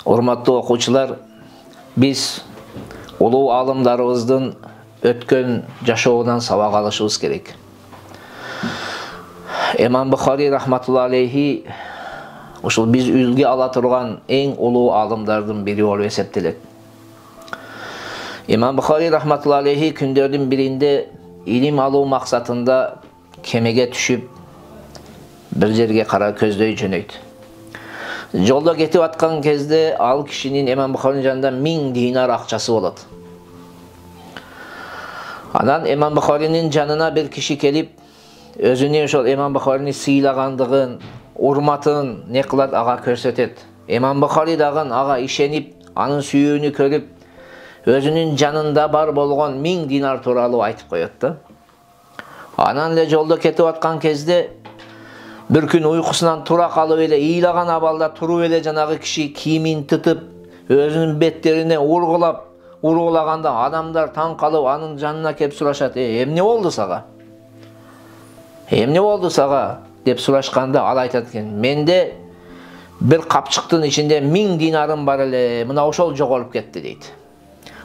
Урматтуу окуучулар, биз улуу алымдарыбыздын өткөн жашоонан сабак алышыбыз керек. Имам Бухари рахматулла алейхи ушул биз үлгү ала турган эң улуу алымдардын бири болуп эсептелет. Имам Бухари рахматулла алейхи күндөрдүн биринде илим алуу максатында кемеге түшүп бир жерге кара көздөй жөнөйт. Жолда кетип аткан кезде ал кишинин Имам Бухаринин жанында 1000 динар акчасы болот. Анан Имам Бухаринин жанына бир киши келип, өзүнүн ошол Имам Бухарини сыйлагандыгын, урматын не кылат ага көрсөтөт. Имам Бухари дагы ага ишенип, анын сүйүүнү көрүп, өзүнүн жанында бар болгон 1000 динар тууралуу айтып коет да. Анан эле жолдо кетип аткан кезде bir gün uykusundan tura kalıp ele, iyilagan abalda turu ele janagı kişi kiyimini tutup, özünün betlerine urgulaganda adamlar taң kalıp anın janına kep surashат. Emne oldu sağa? Emne oldu sağa? Dep surashkanda al aytat eken. Mende bir kapçıktın içinde 1000 dinarım var ele, mına ошол жогolup ketти deydi.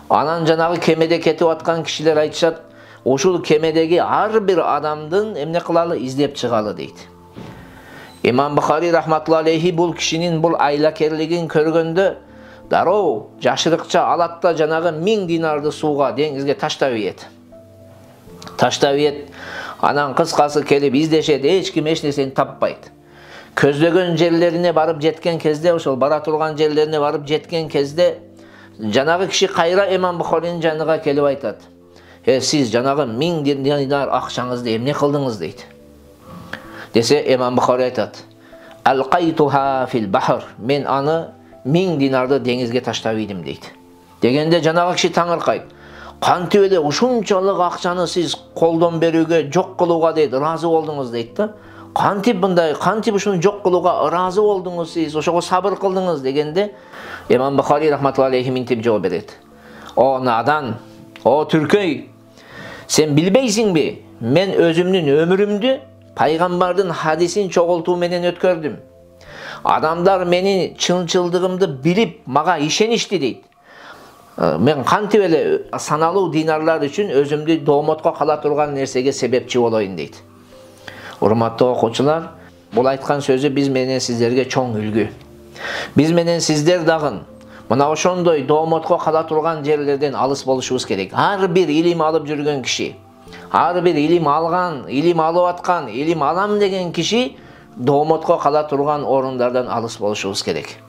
Anan janagı kemede ketip atkan kişiler aytышат, ошол kemedegi har bir adamdın emne kılalı izlep çıgalı deydi. İmam Bukhari rahmatullah aleyhi bul kişinin bul aylakerligin körgöndө daroo жашырыкча алат да жанагы 1000 dinardı suuga деңизге таштап ийет. Таштап ийет. Анан кыскасы келип издешет, эч ким эч нерсени таппайт. Көздөгөн жерлерине барып жеткен кезде, ошол бара турган жерлерине барып жеткен кезде жанагы киши кайра Имам Бухаринин жанына келип айтат. Сиз жанагы 1000 dinar акчаңызды эмне кылдыңыз дейт. Dese İmam Bukhari aytat. Alqaytuha fil bahr. Men anı 1000 dinardı dengizge taştap idим deydi. Degende janagı kişi tаңыркайт. Kantip ele ушунчалык акчаны siz колдон берүүгө, жок кылууга дейт, ыраазы болдуңуз дейт да. Kantip мындай, kantip ушуну жок кылууга ыраазы болдуңуз siz, ошого сабыр кылдыңыз дегенде İmam Bukhari rahmatullah aleyhi mintип жооп берет. O nadan, o türköy, sen bilbeysinби? Men özümnün ömrümdü Paygambardın hadisin çoğultuu menen ötkördüm. Adamlar meni çılçıldığımdı bilip maga işenişti deydi. Men kantip ele sanalуу dinarlar üçün özümdü dooмотко kala turgan nersege sebepçi boloyun deydi. Urmаттуу окуучулар, bul aytkan sözü biz menen sizlerge çoң үлgü. Biz menen sizler dagın mına ошондой dooмотко kala turgan жерlerden alыс boluşubuz керек. Har bir ilim alıp жүргөн kişi, har bir ilim algan, ilim alıp atkan, ilim alam degen kişi dooмотко kala turgan orunlardan alыс boluşubuz керек.